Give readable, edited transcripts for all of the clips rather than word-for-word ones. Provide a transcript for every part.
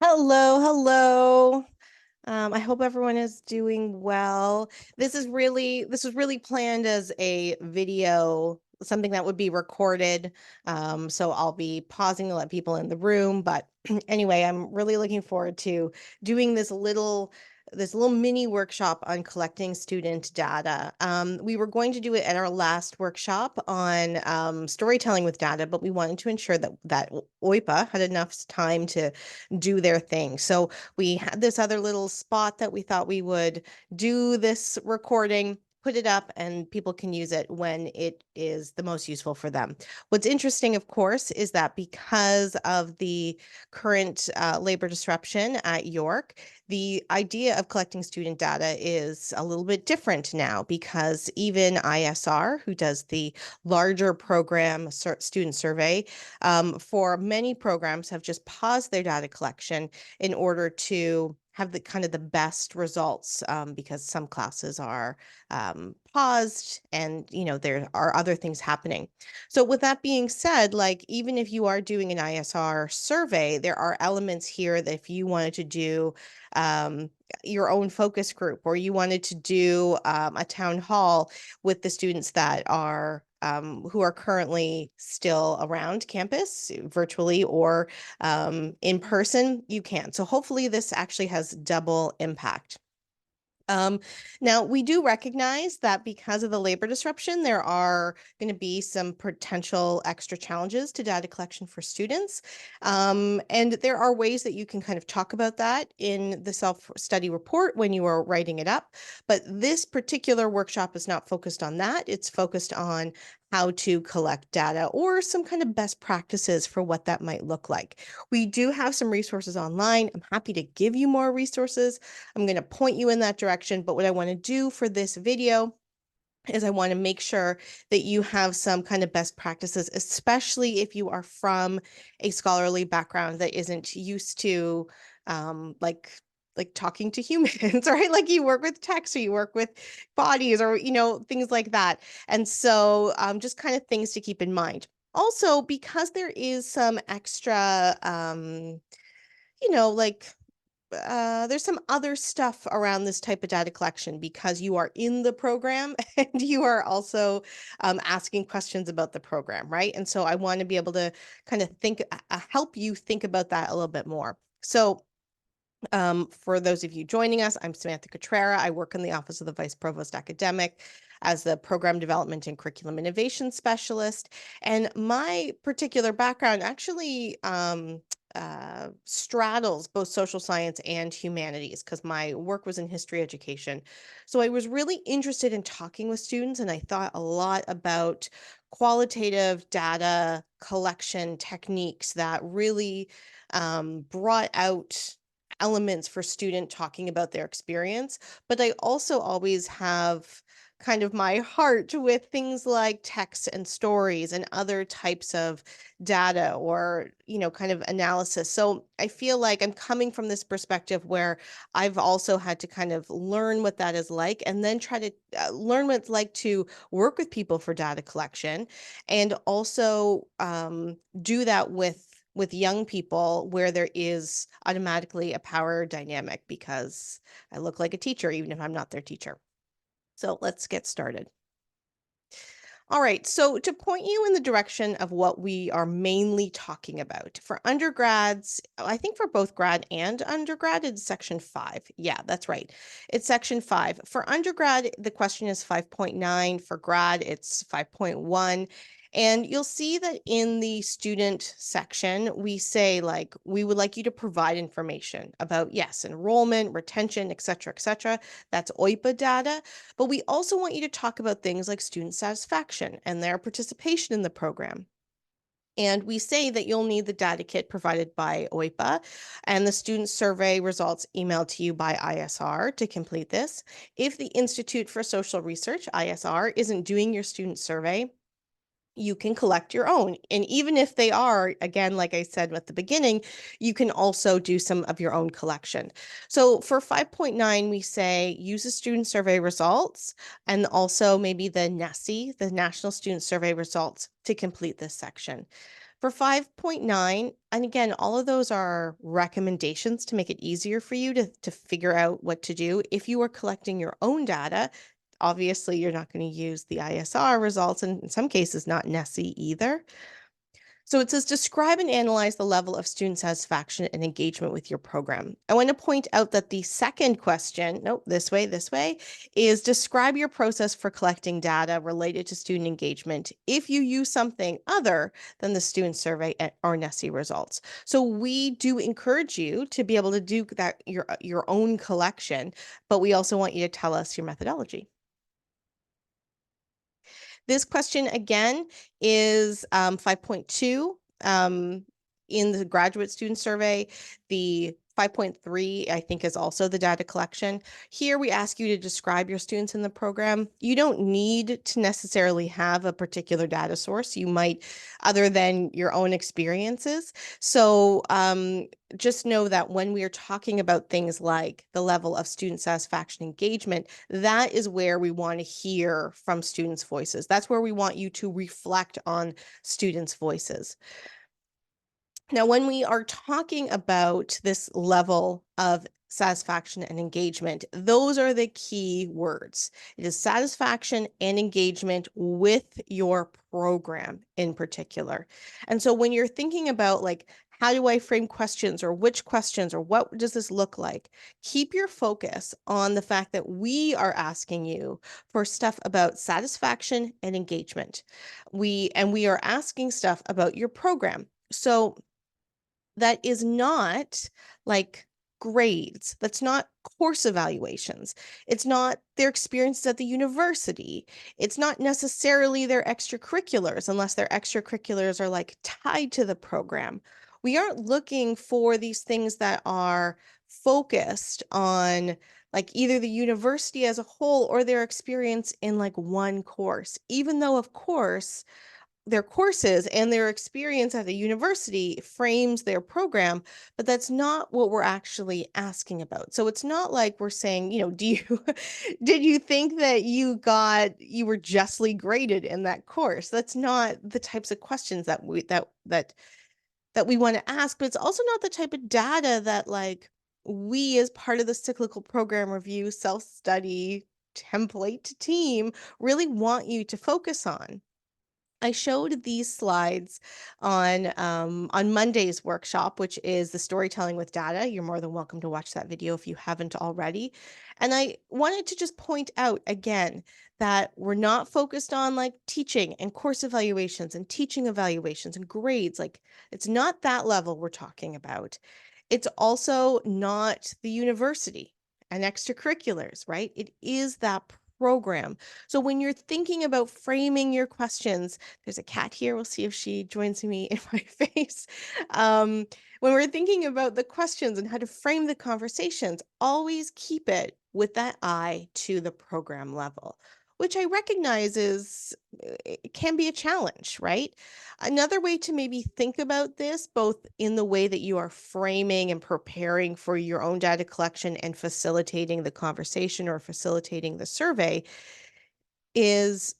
Hello, hello. I hope everyone is doing well. This was really planned as a video, something that would be recorded. So I'll be pausing to let people in the room. But anyway, I'm really looking forward to doing this little mini workshop on collecting student data. We were going to do it at our last workshop on storytelling with data, but we wanted to ensure that OIPA had enough time to do their thing. So we had this other little spot that we thought we would do this recording, put it up, and people can use it when it is the most useful for them. What's interesting, of course, is that because of the current labor disruption at York, the idea of collecting student data is a little bit different now because even ISR, who does the larger program student survey, for many programs have just paused their data collection in order to have the kind of the best results, because some classes are paused and there are other things happening. So with that being said, like even if you are doing an ISR survey, there are elements here that if you wanted to do um, your own focus group, or you wanted to do a town hall with the students that are who are currently still around campus, virtually or in person, you can. So hopefully this actually has double impact. Now, we do recognize that because of the labor disruption, there are going to be some potential extra challenges to data collection for students. And there are ways that you can kind of talk about that in the self-study report when you are writing it up. But this particular workshop is not focused on that. It's focused on how to collect data or some kind of best practices for what that might look like. We do have some resources online. I'm happy to give you more resources. I'm going to point you in that direction. But what I want to do for this video is I want to make sure that you have some kind of best practices, especially if you are from a scholarly background that isn't used to like talking to humans, right? Like you work with text or you work with bodies or things like that. And so just kind of things to keep in mind. Also, because there is some extra like there's some other stuff around this type of data collection because you are in the program and you are also asking questions about the program, right? And so I want to be able to kind of help you think about that a little bit more. So for those of you joining us, I'm Samantha Cutrera. I work in the Office of the Vice Provost Academic as the Program Development and Curriculum Innovation Specialist. And my particular background actually straddles both social science and humanities because my work was in history education. So I was really interested in talking with students, and I thought a lot about qualitative data collection techniques that really brought out elements for student talking about their experience. But I also always have kind of my heart with things like text and stories and other types of data or kind of analysis. So I feel like I'm coming from this perspective where I've also had to kind of learn what that is like and then try to learn what it's like to work with people for data collection, and also do that with young people where there is automatically a power dynamic because I look like a teacher even if I'm not their teacher. So let's get started. All right, so to point you in the direction of what we are mainly talking about for undergrads, I think for both grad and undergrad, it's section 5. Yeah, that's right. It's section 5. For undergrad, the question is 5.9. For grad, it's 5.1. And you'll see that in the student section, we say like, we would like you to provide information about, yes, enrollment, retention, et cetera, et cetera. That's OIPA data. But we also want you to talk about things like student satisfaction and their participation in the program. And we say that you'll need the data kit provided by OIPA and the student survey results emailed to you by ISR to complete this. If the Institute for Social Research, ISR, isn't doing your student survey, you can collect your own. And even if they are, again, like I said at the beginning, you can also do some of your own collection. So for 5.9, we say use the student survey results and also maybe the NSSE, the National Student Survey results, to complete this section. For 5.9, and again, all of those are recommendations to make it easier for you to figure out what to do. If you are collecting your own data, obviously you're not going to use the ISR results, and in some cases not NESI either. So it says, describe and analyze the level of student satisfaction and engagement with your program. I want to point out that the second question, this way, is describe your process for collecting data related to student engagement if you use something other than the student survey or NESI results. So we do encourage you to be able to do that, your own collection, but we also want you to tell us your methodology. This question again is 5.2 in the graduate student survey. The 5.3, I think, is also the data collection. Here we ask you to describe your students in the program. You don't need to necessarily have a particular data source. You might, other than your own experiences. So just know that when we are talking about things like the level of student satisfaction engagement, that is where we want to hear from students' voices. That's where we want you to reflect on students' voices. Now, when we are talking about this level of satisfaction and engagement, those are the key words. It is satisfaction and engagement with your program in particular. And so when you're thinking about like, how do I frame questions, or which questions, or what does this look like? Keep your focus on the fact that we are asking you for stuff about satisfaction and engagement. We are asking stuff about your program. So that is not like grades. That's not course evaluations. It's not their experiences at the university. It's not necessarily their extracurriculars, unless their extracurriculars are like tied to the program. We aren't looking for these things that are focused on like either the university as a whole or their experience in like one course, even though, of course, their courses and their experience at the university frames their program, but that's not what we're actually asking about. So it's not like we're saying, did you think that you were justly graded in that course? That's not the types of questions that we want to ask, but it's also not the type of data that like we, as part of the cyclical program review self-study template team, really want you to focus on. I showed these slides on Monday's workshop, which is the storytelling with data. You're more than welcome to watch that video if you haven't already. And I wanted to just point out again that we're not focused on like teaching and course evaluations and teaching evaluations and grades. Like, it's not that level we're talking about. It's also not the university and extracurriculars, right? It is that program. So when you're thinking about framing your questions, there's a cat here. We'll see if she joins me in my face. When we're thinking about the questions and how to frame the conversations, always keep it with that eye to the program level, which I recognize it can be a challenge, right? Another way to maybe think about this, both in the way that you are framing and preparing for your own data collection and facilitating the conversation or facilitating the survey, is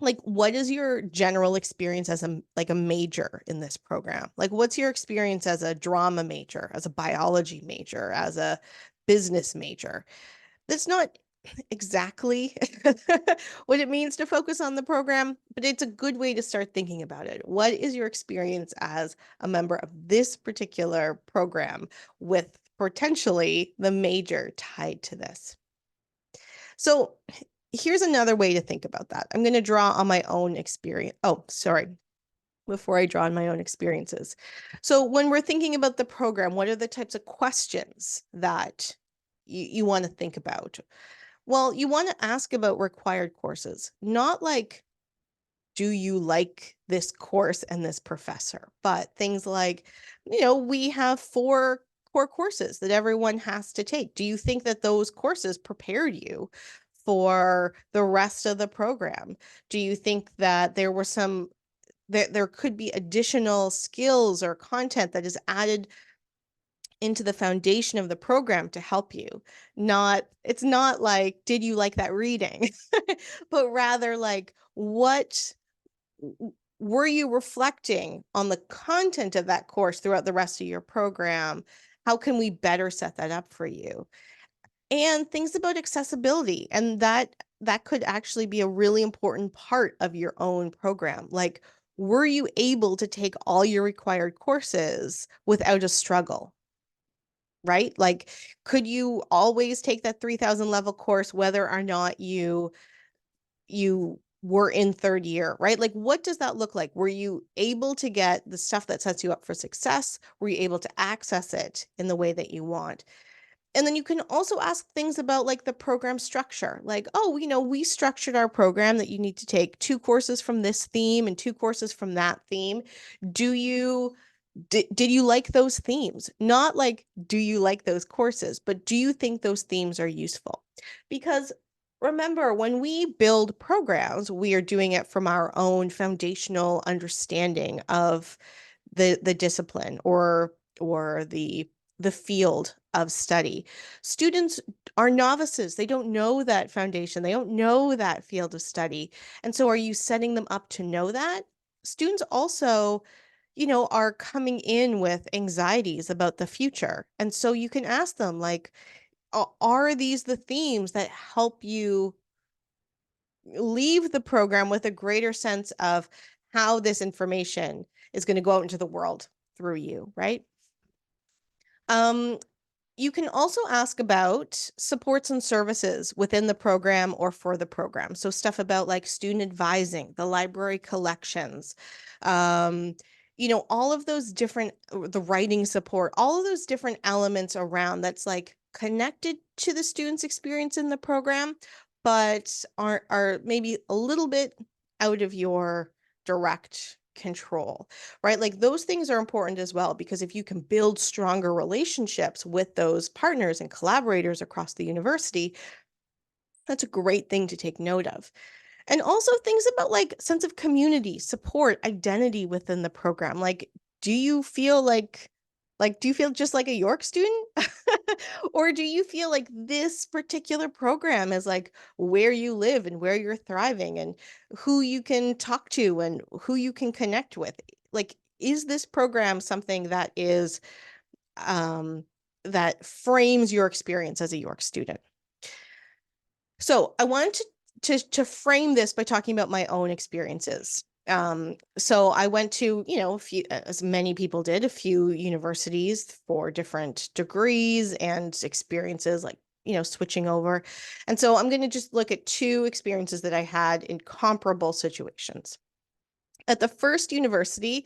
like, what is your general experience as a major in this program? Like, what's your experience as a drama major, as a biology major, as a business major? That's not exactly what it means to focus on the program, but it's a good way to start thinking about it. What is your experience as a member of this particular program with potentially the major tied to this? So here's another way to think about that. I'm going to draw on my own experience. Oh, sorry. Before I draw on my own experiences. So when we're thinking about the program, what are the types of questions that you want to think about? Well, you want to ask about required courses, not like, do you like this course and this professor? But things like, we have 4 core courses that everyone has to take. Do you think that those courses prepared you for the rest of the program? Do you think that there were there could be additional skills or content that is added into the foundation of the program to help you? It's not like, did you like that reading? But rather like, were you reflecting on the content of that course throughout the rest of your program? How can we better set that up for you? And things about accessibility, and that could actually be a really important part of your own program. Like, were you able to take all your required courses without a struggle? Right? Like, could you always take that 3000 level course whether or not you were in third year, right? Like, what does that look like? Were you able to get the stuff that sets you up for success? Were you able to access it in the way that you want? And then you can also ask things about like the program structure. Like, oh, we structured our program that you need to take 2 courses from this theme and 2 courses from that theme. Do you did you like those themes? Not like, do you like those courses, but do you think those themes are useful? Because remember, when we build programs, we are doing it from our own foundational understanding of the discipline or the field of study. Students are novices. They don't know that foundation. They don't know that field of study. And so are you setting them up to know that? Students also, are coming in with anxieties about the future. And so you can ask them, like, are these the themes that help you leave the program with a greater sense of how this information is going to go out into the world through you, right? Um, you can also ask about supports and services within the program or for the program. So stuff about like student advising, the library collections, um, all of those different, the writing support, all of those different elements around that's like connected to the student's experience in the program, but are maybe a little bit out of your direct control, right? Like those things are important as well, because if you can build stronger relationships with those partners and collaborators across the university, that's a great thing to take note of. And also things about like sense of community, support, identity within the program. Like, do you feel do you feel just like a York student? Or do you feel like this particular program is like where you live and where you're thriving and who you can talk to and who you can connect with? Like, is this program something that is that frames your experience as a York student? So I wanted to frame this by talking about my own experiences. So I went to, a few, as many people did, a few universities for different degrees and experiences, like, switching over. And so I'm going to just look at 2 experiences that I had in comparable situations. At the first university,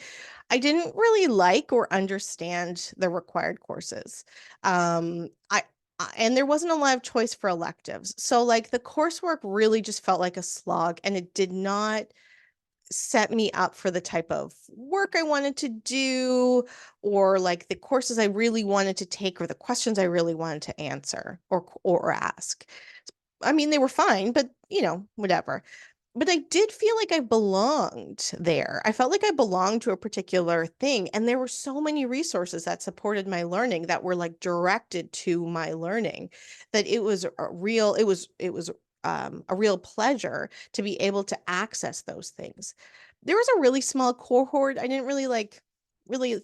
I didn't really like or understand the required courses. And there wasn't a lot of choice for electives. So like the coursework really just felt like a slog, and it did not set me up for the type of work I wanted to do, or like the courses I really wanted to take, or the questions I really wanted to answer or ask. I mean, they were fine, but whatever. But I did feel like I belonged there. I felt like I belonged to a particular thing. And there were so many resources that supported my learning, that were like directed to my learning, that it was a real pleasure to be able to access those things. There was a really small cohort. I didn't really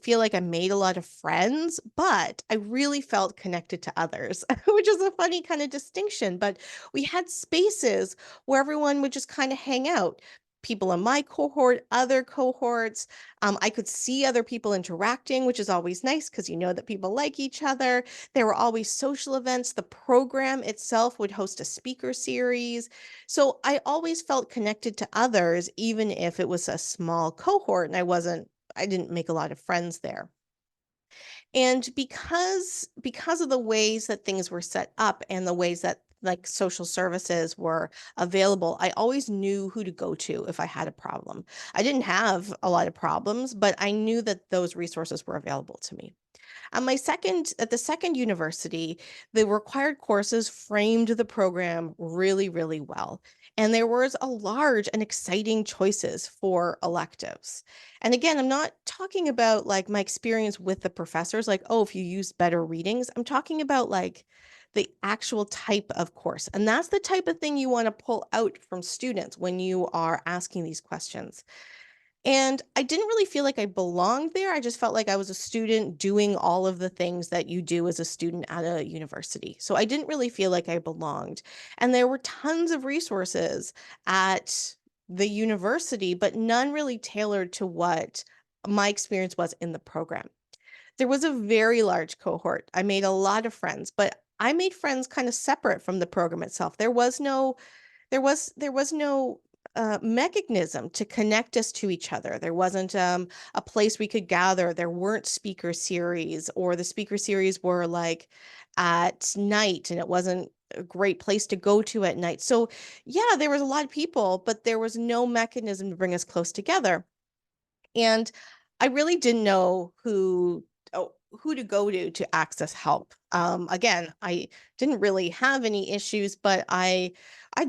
feel like I made a lot of friends, but I really felt connected to others, which is a funny kind of distinction. But we had spaces where everyone would just kind of hang out. People in my cohort, other cohorts. I could see other people interacting, which is always nice because you know that people like each other. There were always social events. The program itself would host a speaker series. So I always felt connected to others, even if it was a small cohort and I didn't make a lot of friends there. And because of the ways that things were set up and the ways that like social services were available, I always knew who to go to if I had a problem. I didn't have a lot of problems, but I knew that those resources were available to me. At the second university, the required courses framed the program really, really well. And there was a large and exciting choices for electives. And again, I'm not talking about like my experience with the professors, like, oh, if you use better readings. I'm talking about like the actual type of course. And that's the type of thing you want to pull out from students when you are asking these questions. And I didn't really feel like I belonged there. I just felt like I was a student doing all of the things that you do as a student at a university. So I didn't really feel like I belonged. And there were tons of resources at the university, but none really tailored to what my experience was in the program. There was a very large cohort. I made a lot of friends, but I made friends kind of separate from the program itself. There was no mechanism to connect us to each other. There wasn't a place we could gather. There weren't speaker series, or the speaker series were like at night, and it wasn't a great place to go to at night. So, yeah, there was a lot of people, but there was no mechanism to bring us close together. And I really didn't know who to go to access help. Again, I didn't really have any issues, but I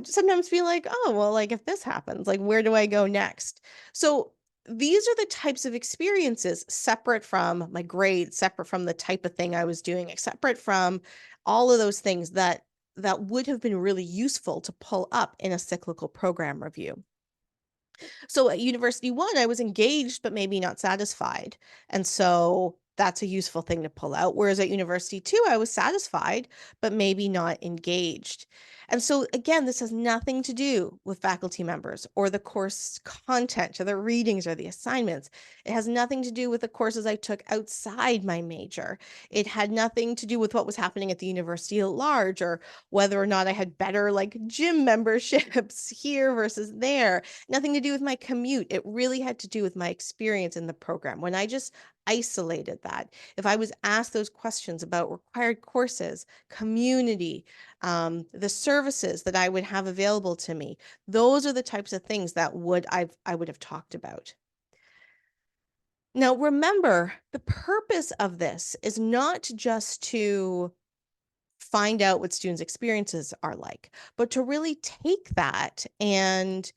sometimes feel like, oh, well, like if this happens, like where do I go next? So these are the types of experiences separate from my grades, separate from the type of thing I was doing, separate from all of those things that would have been really useful to pull up in a cyclical program review. So at University One, I was engaged, but maybe not satisfied. And so that's a useful thing to pull out. Whereas at University Two, I was satisfied, but maybe not engaged. And so again, this has nothing to do with faculty members or the course content or the readings or the assignments. It has nothing to do with the courses I took outside my major. It had nothing to do with what was happening at the university at large, or whether or not I had better like gym memberships here versus there. Nothing to do with my commute. It really had to do with my experience in the program. When I just isolated that, if I was asked those questions about required courses, community, the services that I would have available to me, those are the types of things that I would have talked about. Now, remember, the purpose of this is not just to find out what students' experiences are like, but to really take that and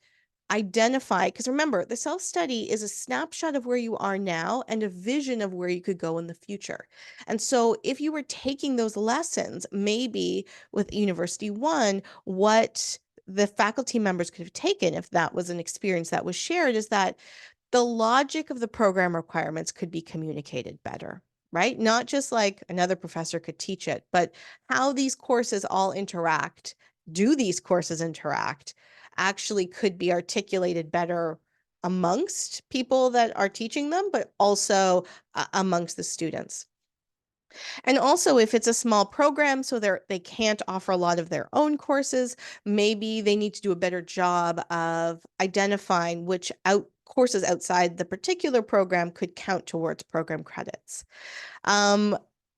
identify, because remember, the self-study is a snapshot of where you are now and a vision of where you could go in the future. And so if you were taking those lessons, maybe with University One, what the faculty members could have taken, if that was an experience that was shared, is that the logic of the program requirements could be communicated better, right? Not just like another professor could teach it, but how these courses all interact, do these courses interact, actually could be articulated better amongst people that are teaching them, but also amongst the students. And also, if it's a small program, so they can't offer a lot of their own courses, maybe they need to do a better job of identifying which courses outside the particular program could count towards program credits. Um,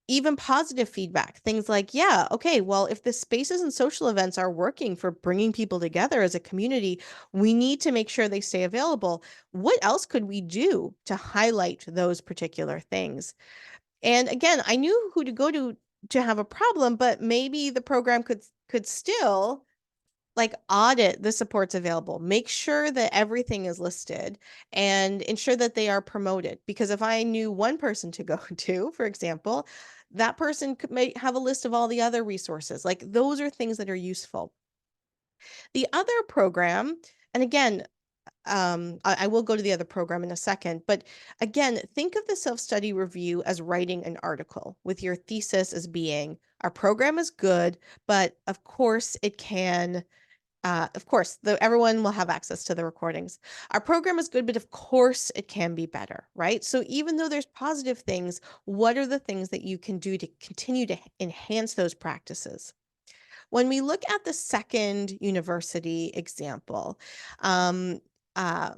Even positive feedback, things like, yeah, okay, well, if the spaces and social events are working for bringing people together as a community, we need to make sure they stay available. What else could we do to highlight those particular things? And again, I knew who to go to have a problem, but maybe the program could still like audit the supports available, make sure that everything is listed, and ensure that they are promoted. Because if I knew one person to go to, for example, that person may have a list of all the other resources. Like those are things that are useful. The other program, and again, I will go to the other program in a second, but again, think of the self-study review as writing an article with your thesis as being our program is good, but of course it can of course, everyone will have access to the recordings. Our program is good, but of course it can be better, right? So even though there's positive things, what are the things that you can do to continue to enhance those practices? When we look at the second university example,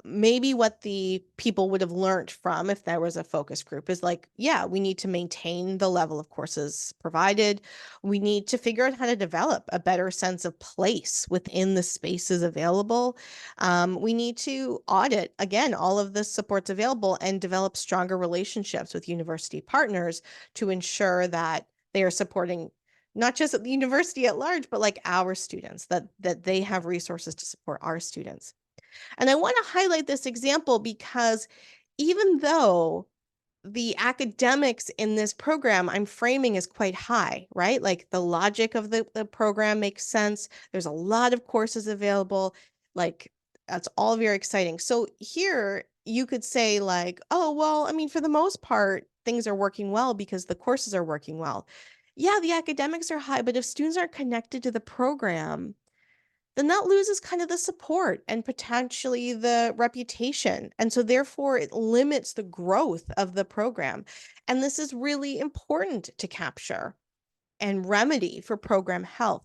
maybe what the people would have learned from if there was a focus group is like, yeah, we need to maintain the level of courses provided. We need to figure out how to develop a better sense of place within the spaces available. We need to audit, again, all of the supports available and develop stronger relationships with university partners to ensure that they are supporting not just at the university at large, but like our students, that they have resources to support our students. And I want to highlight this example because even though the academics in this program I'm framing is quite high, right? Like the logic of the program makes sense. There's a lot of courses available. Like that's all very exciting. So here you could say like, oh, well, I mean, for the most part, things are working well because the courses are working well. Yeah, the academics are high, but if students aren't connected to the program, then that loses kind of the support and potentially the reputation. And so therefore it limits the growth of the program. And this is really important to capture and remedy for program health.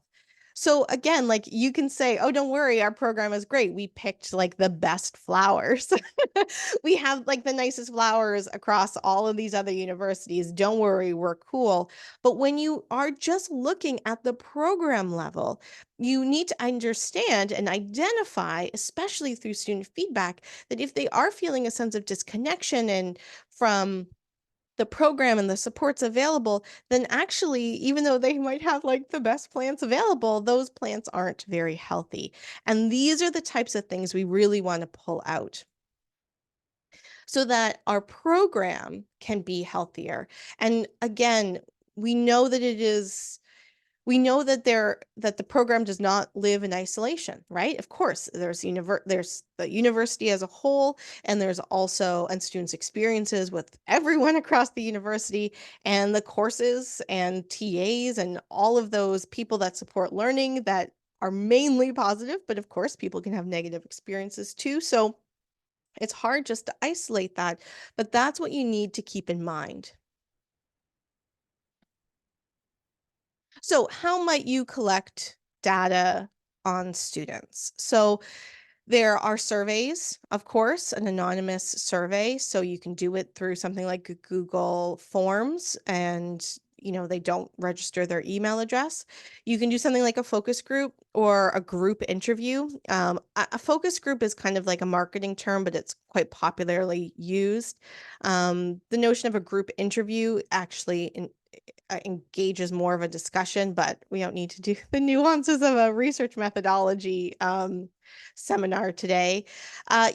So again, like you can say, oh, don't worry, our program is great. We picked like the best flowers. We have like the nicest flowers across all of these other universities. Don't worry, we're cool. But when you are just looking at the program level, you need to understand and identify, especially through student feedback, that if they are feeling a sense of disconnection and from the program and the supports available, then actually, even though they might have like the best plants available, those plants aren't very healthy. And these are the types of things we really want to pull out so that our program can be healthier. And again, we know that it is we know that the program does not live in isolation, right? Of course, there's the university as a whole, and there's also and students' experiences with everyone across the university, and the courses and TAs and all of those people that support learning that are mainly positive, but of course, people can have negative experiences too. So it's hard just to isolate that, but that's what you need to keep in mind. So, how might you collect data on students? So, there are surveys, of course, an anonymous survey. So, you can do it through something like Google Forms and they don't register their email address. You can do something like a focus group or a group interview. A focus group is kind of like a marketing term, but it's quite popularly used. The notion of a group interview actually engages more of a discussion, but we don't need to do the nuances of a research methodology seminar today.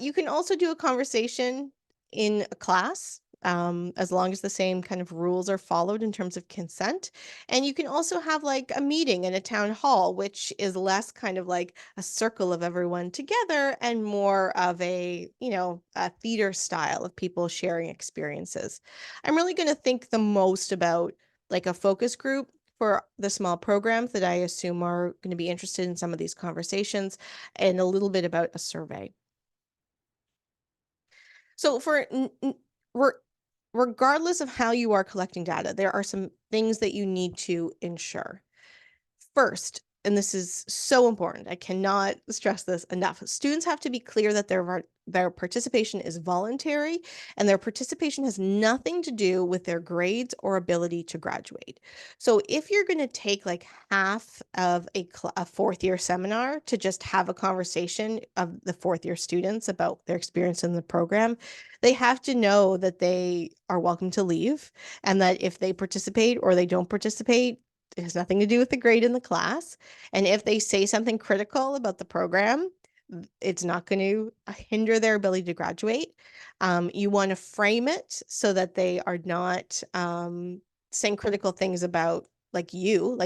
You can also do a conversation in a class. As long as the same kind of rules are followed in terms of consent. And you can also have like a meeting in a town hall, which is less kind of like a circle of everyone together and more of a theater style of people sharing experiences. I'm really going to think the most about like a focus group for the small programs that I assume are going to be interested in some of these conversations, and a little bit about a survey. So regardless of how you are collecting data, there are some things that you need to ensure. First, and this is so important, I cannot stress this enough. Students have to be clear that their participation is voluntary and their participation has nothing to do with their grades or ability to graduate. So if you're going to take like half of a fourth year seminar to just have a conversation of the fourth year students about their experience in the program, they have to know that they are welcome to leave and that if they participate or they don't participate, it has nothing to do with the grade in the class. And if they say something critical about the program, it's not going to hinder their ability to graduate. You want to frame it so that they are not saying critical things about like you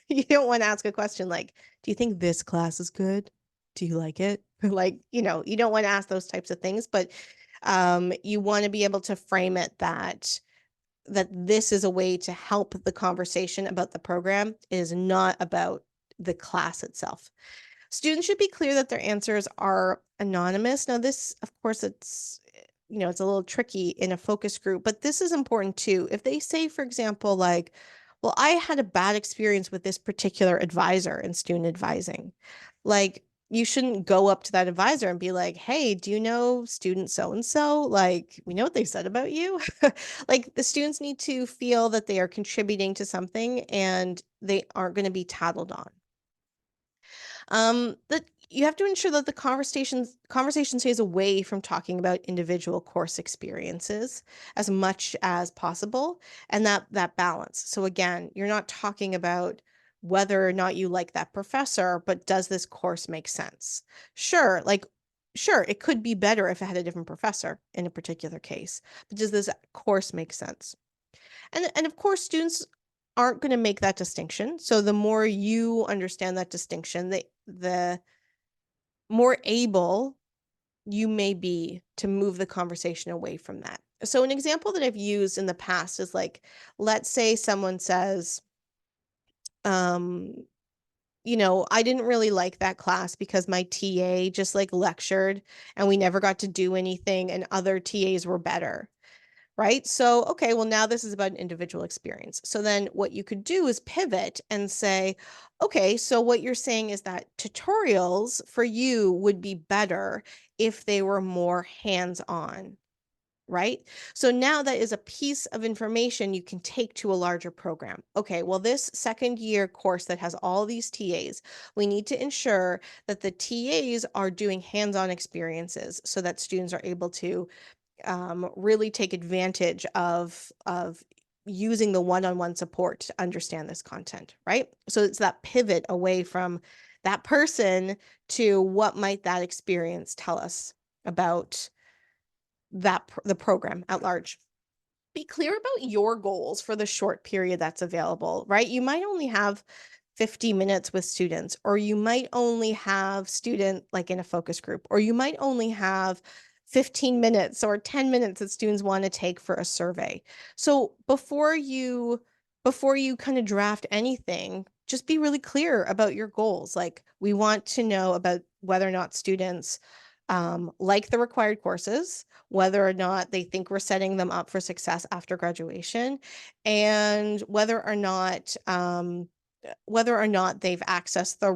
you don't want to ask a question like, do you think this class is good? Do you like it? Like, you don't want to ask those types of things, but you want to be able to frame it that this is a way to help the conversation about the program. It is not about the class itself. Students should be clear that their answers are anonymous. Now, this, of course, it's a little tricky in a focus group, but this is important too. If they say, for example, like, well, I had a bad experience with this particular advisor in student advising, like, you shouldn't go up to that advisor and be like, hey, do you know student so and so? Like, we know what they said about you. Like, the students need to feel that they are contributing to something and they aren't going to be tattled on. That you have to ensure that the conversation stays away from talking about individual course experiences as much as possible, and that balance. So again, you're not talking about whether or not you like that professor, but does this course make sense? Sure, it could be better if it had a different professor in a particular case, but does this course make sense? And of course, students aren't going to make that distinction. So the more you understand that distinction, the more able you may be to move the conversation away from that. So an example that I've used in the past is like, let's say someone says, um, I didn't really like that class because my TA just like lectured and we never got to do anything and other TAs were better. Right? So, okay, well, now this is about an individual experience. So then what you could do is pivot and say, okay, so what you're saying is that tutorials for you would be better if they were more hands-on, right? So now that is a piece of information you can take to a larger program. Okay, well, this second year course that has all these TAs, we need to ensure that the TAs are doing hands-on experiences so that students are able to really take advantage of using the one-on-one support to understand this content, right? So it's that pivot away from that person to what might that experience tell us about the program at large. Be clear about your goals for the short period that's available, right? You might only have 50 minutes with students, or you might only have student like in a focus group, or you might only have 15 minutes or 10 minutes that students want to take for a survey. So before you kind of draft anything, just be really clear about your goals. Like, we want to know about whether or not students like the required courses, whether or not they think we're setting them up for success after graduation, and whether or not they've accessed the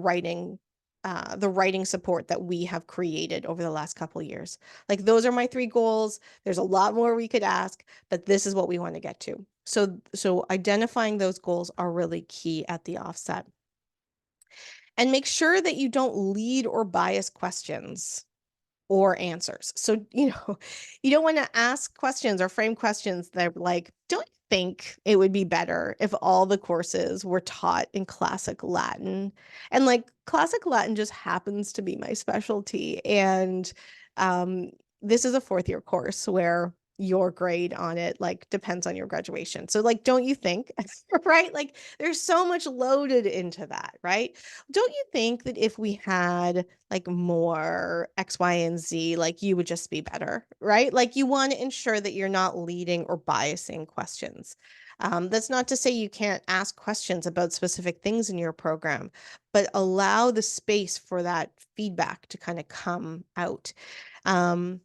writing support that we have created over the last couple of years. Like, those are my 3 goals. There's a lot more we could ask, but this is what we want to get to. So identifying those goals are really key at the offset. And make sure that you don't lead or bias questions or answers. So, you don't want to ask questions or frame questions that are like, don't you think it would be better if all the courses were taught in classic Latin? And like, classic Latin just happens to be my specialty. And um, this is a 4th year course where your grade on it like depends on your graduation. So like, don't you think, right? Like, there's so much loaded into that, right? Don't you think that if we had like more X, Y, and Z, like, you would just be better, right? Like, you want to ensure that you're not leading or biasing questions. That's not to say you can't ask questions about specific things in your program, but allow the space for that feedback to kind of come out. Um,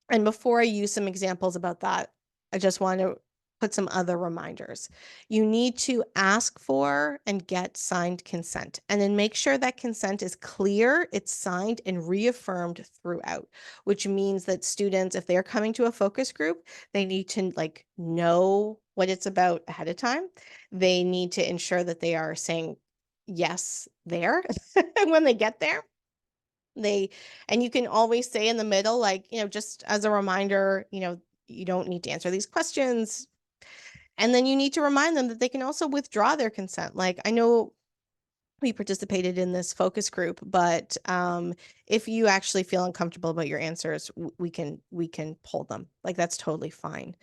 and before I use some examples about that, I just want to put some other reminders. You need to ask for and get signed consent, and then make sure that consent is clear, it's signed and reaffirmed throughout, which means that students, if they're coming to a focus group, they need to like know what it's about ahead of time. They need to ensure that they are saying yes there when they get there. And you can always say in the middle, like, just as a reminder, you don't need to answer these questions. And then you need to remind them that they can also withdraw their consent. Like, I know we participated in this focus group, but if you actually feel uncomfortable about your answers, we can pull them. Like, that's totally fine.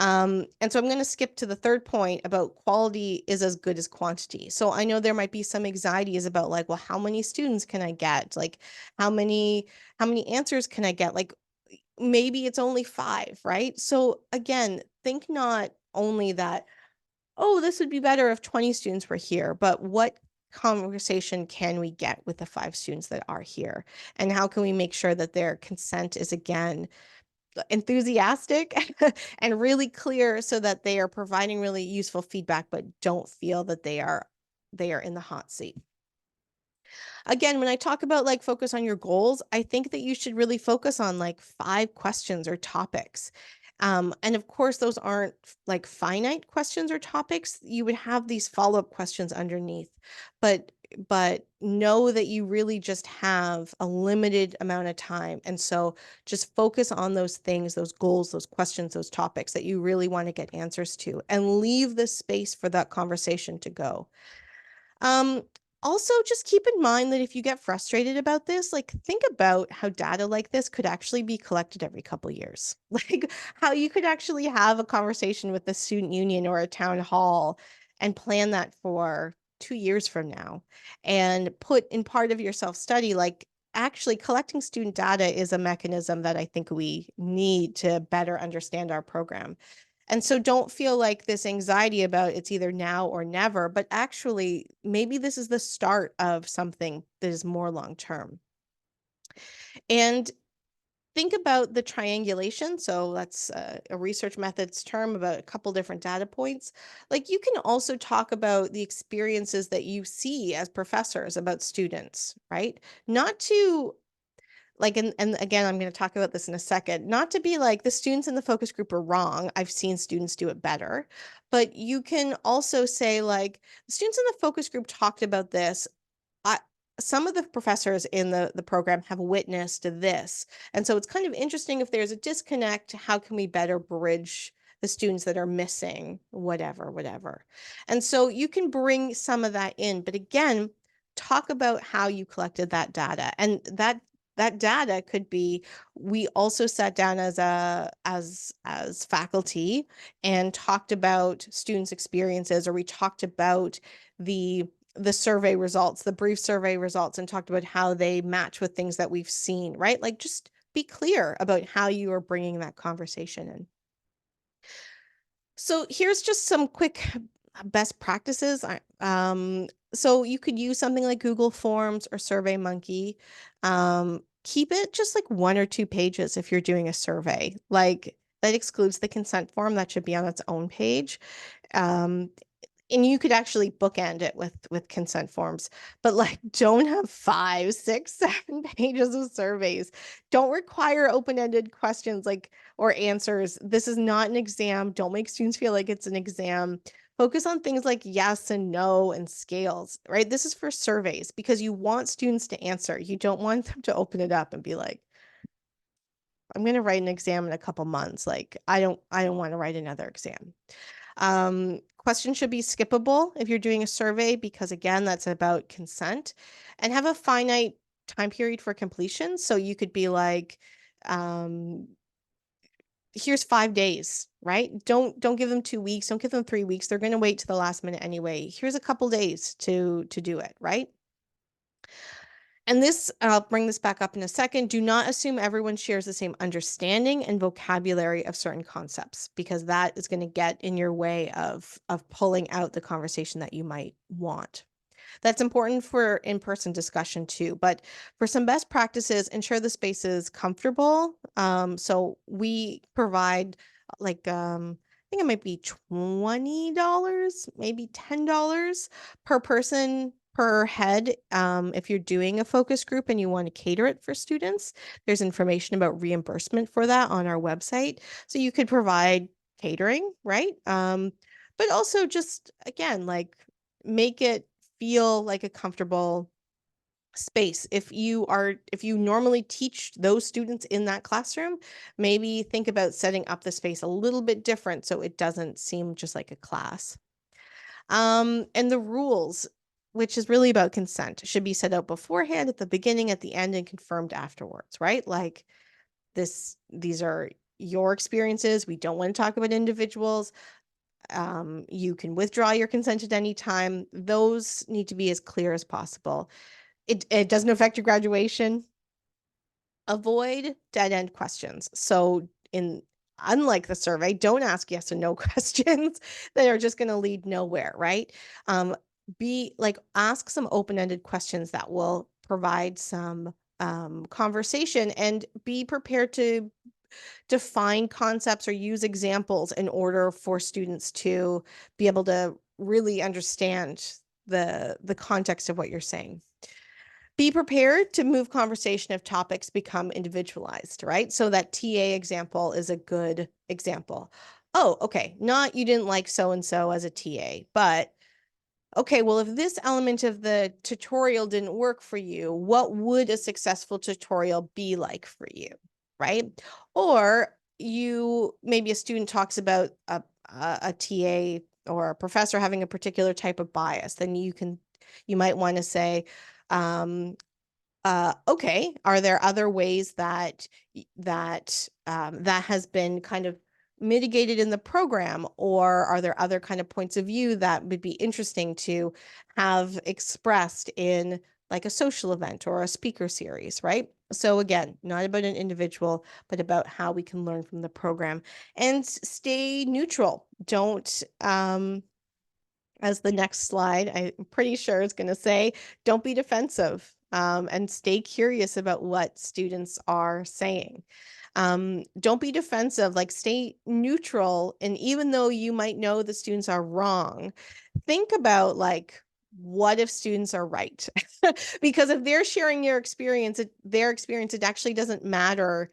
And so I'm going to skip to the third point about quality is as good as quantity. So I know there might be some anxieties about like, well, how many students can I get? Like, how many answers can I get? Like, maybe it's only 5, right? So again, think not only that, oh, this would be better if 20 students were here, but what conversation can we get with the 5 students that are here? And how can we make sure that their consent is, again, enthusiastic and really clear so that they are providing really useful feedback, but don't feel that they are in the hot seat. Again, when I talk about like focus on your goals, I think that you should really focus on like 5 questions or topics. And of course, those aren't like finite questions or topics. You would have these follow-up questions underneath, but know that you really just have a limited amount of time. And so just focus on those things, those goals, those questions, those topics that you really want to get answers to, and leave the space for that conversation to go. Um, Also, just keep in mind that if you get frustrated about this, like, think about how data like this could actually be collected every couple years. Like, how you could actually have a conversation with the student union or a town hall and plan that for 2 years from now, and put in part of your self-study, like, actually collecting student data is a mechanism that I think we need to better understand our program. And so don't feel like this anxiety about it's either now or never, but actually maybe this is the start of something that is more long term. And think about the triangulation. So that's a research methods term about a couple different data points. Like you can also talk about the experiences that you see as professors about students, right? Not to like, and again, I'm going to talk about this in a second, not to be like the students in the focus group are wrong. I've seen students do it better, but you can also say like the students in the focus group talked about this. I, some of the professors in the program have witnessed this. And so it's kind of interesting if there's a disconnect, how can we better bridge the students that are missing whatever. And so you can bring some of that in, but again, talk about how you collected that data. And that data could be, we also sat down as faculty and talked about students' experiences, or we talked about the survey results, the brief survey results, and talked about how they match with things that we've seen, right? Like just be clear about how you are bringing that conversation in. So here's just some quick best practices. So you could use something like Google Forms or SurveyMonkey. Keep it just like 1 or 2 pages if you're doing a survey. Like that excludes the consent form, that should be on its own page. Um, and you could actually bookend it with consent forms, but like don't have 5, 6, 7 pages of surveys. Don't require open-ended questions like or answers. This is not an exam. Don't make students feel like it's an exam. Focus on things like yes and no and scales, right? This is for surveys because you want students to answer. You don't want them to open it up and be like, I'm going to write an exam in a couple months. Like I don't want to write another exam. Questions should be skippable if you're doing a survey, because again, that's about consent, and have a finite time period for completion. So you could be like, here's 5 days, right? Don't give them 2 weeks. Don't give them 3 weeks. They're going to wait to the last minute anyway. Here's a couple days to do it, right? And this, I'll bring this back up in a second. Do not assume everyone shares the same understanding and vocabulary of certain concepts, because that is going to get in your way of pulling out the conversation that you might want. That's important for in-person discussion too. But for some best practices, ensure the space is comfortable. So we provide like, I think it might be $20, maybe $10 per person per head. If you're doing a focus group and you want to cater it for students, there's information about reimbursement for that on our website. So you could provide catering, right? But also just, again, like make it feel like a comfortable space. If you normally teach those students in that classroom, maybe think about setting up the space a little bit different so it doesn't seem just like a class. And the rules, which is really about consent, should be set out beforehand, at the beginning, at the end, and confirmed afterwards, right? Like these are your experiences. We don't want to talk about individuals. You can withdraw your consent at any time. Those need to be as clear as possible. It doesn't affect your graduation. Avoid dead-end questions. So unlike the survey, don't ask yes and no questions that are just going to lead nowhere, right? Be like, ask some open-ended questions that will provide some conversation, and be prepared to define concepts or use examples in order for students to be able to really understand the context of what you're saying. Be prepared to move conversation if topics become individualized, right? So that TA example is a good example. Oh, okay, not you didn't like so-and-so as a TA, but okay, well, if this element of the tutorial didn't work for you, what would a successful tutorial be like for you, right? Or maybe a student talks about a TA or a professor having a particular type of bias, then you might want to say, okay, are there other ways that that has been kind of mitigated in the program, or are there other kind of points of view that would be interesting to have expressed in like a social event or a speaker series, right? So again, not about an individual, but about how we can learn from the program and stay neutral. Don't, as the next slide, I'm pretty sure is going to say, don't be defensive, and stay curious about what students are saying. Don't be defensive, like stay neutral. And even though you might know the students are wrong, think about like, what if students are right? Because if they're sharing their experience, it actually doesn't matter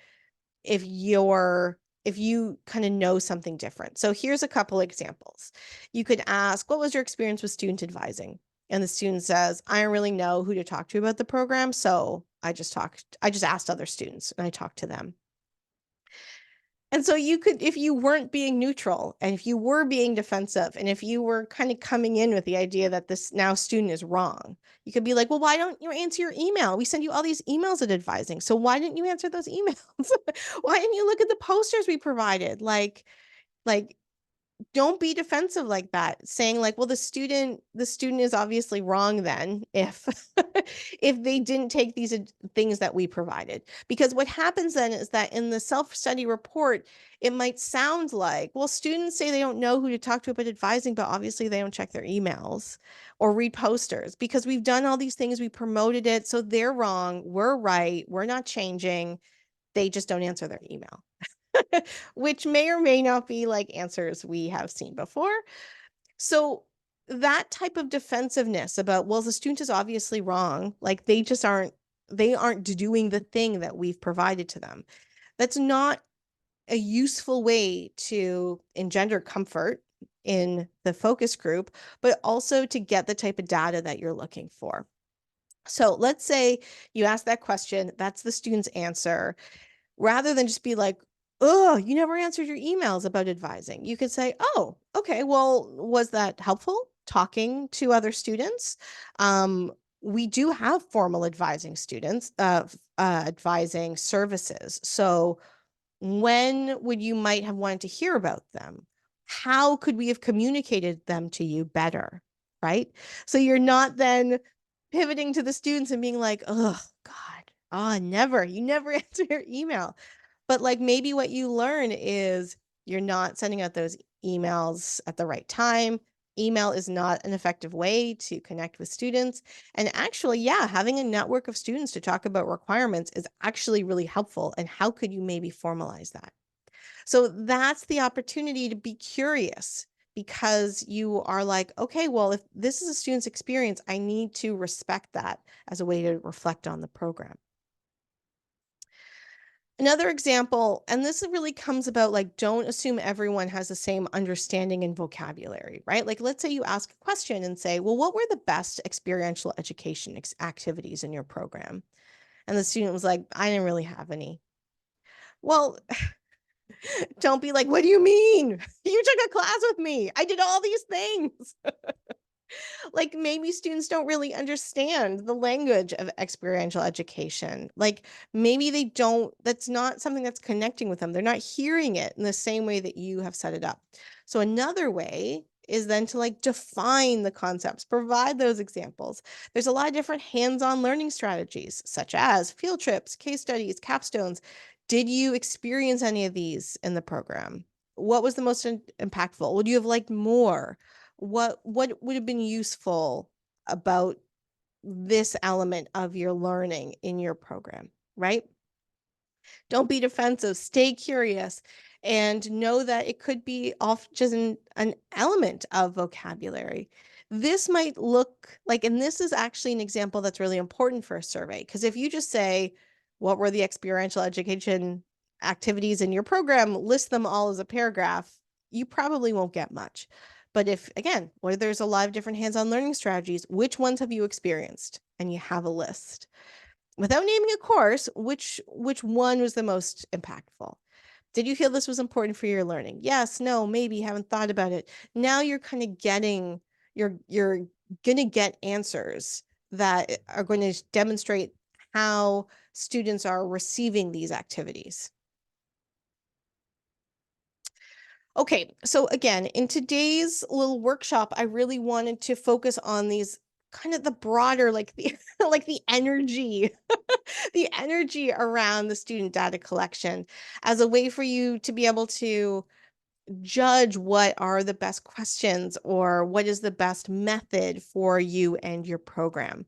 if you kind of know something different. So here's a couple examples. You could ask, what was your experience with student advising? And the student says, I don't really know who to talk to about the program, so I just asked other students and I talked to them. And so you could, if you weren't being neutral and if you were being defensive and if you were kind of coming in with the idea that this now student is wrong, you could be like, well, why don't you answer your email? We send you all these emails at advising. So why didn't you answer those emails? Why didn't you look at the posters we provided? Like don't be defensive like that, saying like, well, the student is obviously wrong then if if they didn't take these things that we provided. Because what happens then is that in the self-study report, it might sound like, well, students say they don't know who to talk to about advising, but obviously they don't check their emails or read posters because we've done all these things, we promoted it, so they're wrong, we're right, we're not changing, they just don't answer their email. Which may or may not be like answers we have seen before. So that type of defensiveness about, well, the student is obviously wrong, like they aren't doing the thing that we've provided to them. That's not a useful way to engender comfort in the focus group, but also to get the type of data that you're looking for. So let's say you ask that question, that's the student's answer. Rather than just be like, oh, you never answered your emails about advising, you could say, oh, okay, well, was that helpful talking to other students? We do have formal advising advising services. So when would you might have wanted to hear about them? How could we have communicated them to you better? Right? So you're not then pivoting to the students and being like, oh, God, you never answer your email. But like maybe what you learn is you're not sending out those emails at the right time. Email is not an effective way to connect with students. And actually, yeah, having a network of students to talk about requirements is actually really helpful. And how could you maybe formalize that? So that's the opportunity to be curious, because you are like, okay, well, if this is a student's experience, I need to respect that as a way to reflect on the program. Another example, and this really comes about like, don't assume everyone has the same understanding and vocabulary, right? Like, let's say you ask a question and say, well, what were the best experiential education activities in your program? And the student was like, I didn't really have any. Well, don't be like, what do you mean? You took a class with me. I did all these things. Like maybe students don't really understand the language of experiential education. Like maybe that's not something that's connecting with them. They're not hearing it in the same way that you have set it up. So another way is then to like define the concepts, provide those examples. There's a lot of different hands-on learning strategies, such as field trips, case studies, capstones. Did you experience any of these in the program? What was the most impactful? Would you have liked more? What would have been useful about this element of your learning in your program, right? Don't be defensive, stay curious, and know that it could be off just an element of vocabulary. This might look like, and this is actually an example that's really important for a survey, because if you just say, what were the experiential education activities in your program, list them all as a paragraph, you probably won't get much. But if, again, where there's a lot of different hands-on learning strategies, which ones have you experienced? And you have a list. Without naming a course, which one was the most impactful? Did you feel this was important for your learning? Yes, no, maybe, haven't thought about it. Now you're kind of getting, you're going to get answers that are going to demonstrate how students are receiving these activities. Okay, so again, in today's little workshop, I really wanted to focus on these kind of the broader, like the like the energy, the energy around the student data collection as a way for you to be able to judge what are the best questions or what is the best method for you and your program.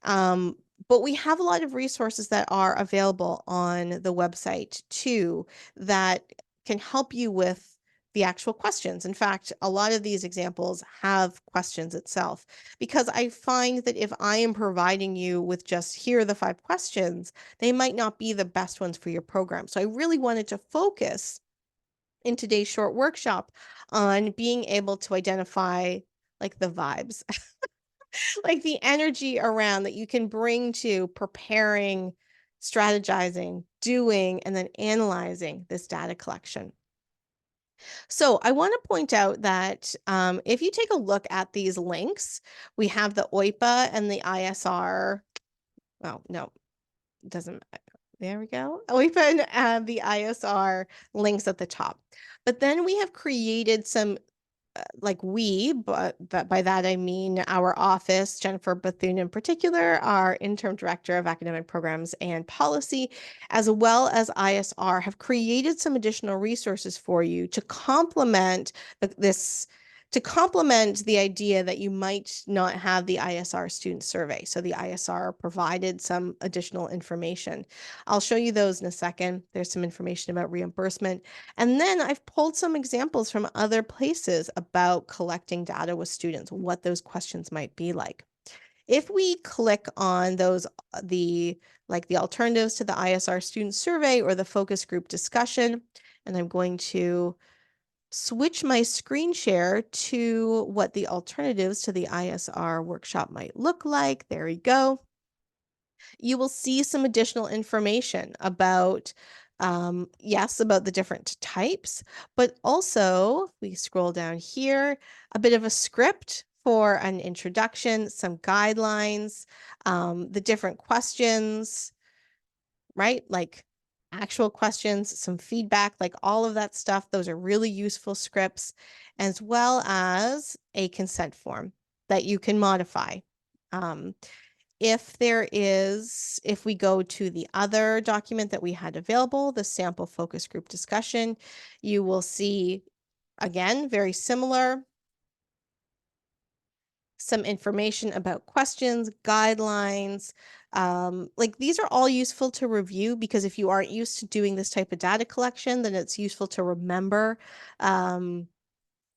Um, but we have a lot of resources that are available on the website too that can help you with the actual questions. In fact, a lot of these examples have questions itself, because I find that if I am providing you with just here are the 5 questions, they might not be the best ones for your program. So I really wanted to focus in today's short workshop on being able to identify like the vibes, like the energy around that you can bring to preparing, strategizing, doing, and then analyzing this data collection. So I want to point out that if you take a look at these links, we have the OIPA and the ISR. Oh, no, it doesn't. There we go. OIPA and the ISR links at the top. But then we have created some like but by that I mean our office, Jennifer Bethune in particular, our interim director of academic programs and policy, as well as ISR, have created some additional resources for you to complement this, to complement the idea that you might not have the ISR student survey. So the ISR provided some additional information. I'll show you those in a second. There's some information about reimbursement. And then I've pulled some examples from other places about collecting data with students, what those questions might be like. If we click on those, the alternatives to the ISR student survey or the focus group discussion, and I'm going to switch my screen share to what the alternatives to the ISR workshop might look like. There we go. You will see some additional information about, yes, about the different types, but also, we scroll down here, a bit of a script for an introduction, some guidelines, the different questions, right? Like actual questions, some feedback, like all of that stuff. Those are really useful scripts, as well as a consent form that you can modify. If we go to the other document that we had available, the sample focus group discussion, you will see, again, very similar, some information about questions, guidelines. Like these are all useful to review, because if you aren't used to doing this type of data collection, then it's useful to remember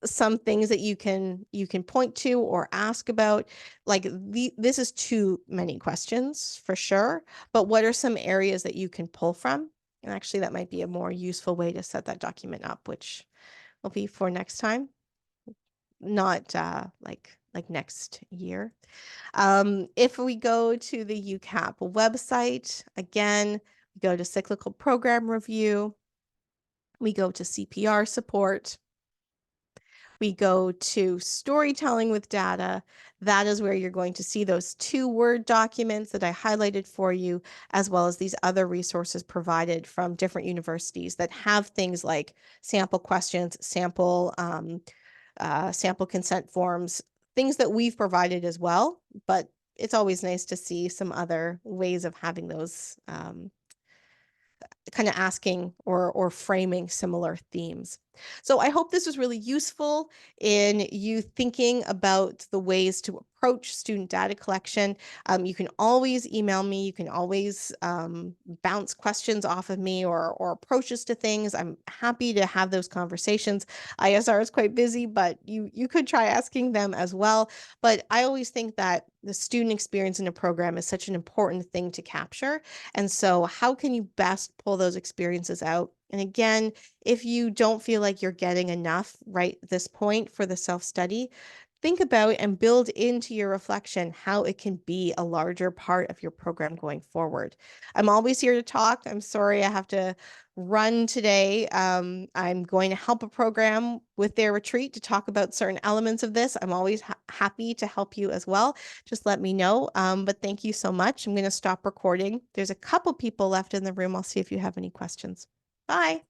some things that you can point to or ask about. Like this is too many questions for sure, but what are some areas that you can pull from? And actually that might be a more useful way to set that document up, which will be for next time, not like next year. If we go to the UCAP website, again, we go to cyclical program review, we go to CPR support, we go to storytelling with data. That is where you're going to see those 2 Word documents that I highlighted for you, as well as these other resources provided from different universities that have things like sample questions, sample consent forms, things that we've provided as well. But it's always nice to see some other ways of having those kind of asking or framing similar themes. So I hope this was really useful in you thinking about the ways to approach student data collection. You can always email me. You can always bounce questions off of me or approaches to things. I'm happy to have those conversations. ISR is quite busy, but you could try asking them as well. But I always think that the student experience in a program is such an important thing to capture. And so how can you best pull those experiences out? And again, if you don't feel like you're getting enough right at this point for the self-study, think about and build into your reflection how it can be a larger part of your program going forward. I'm always here to talk. I'm sorry I have to run today. I'm going to help a program with their retreat to talk about certain elements of this. I'm always happy to help you as well. Just let me know. But thank you so much. I'm going to stop recording. There's a couple people left in the room. I'll see if you have any questions. Bye.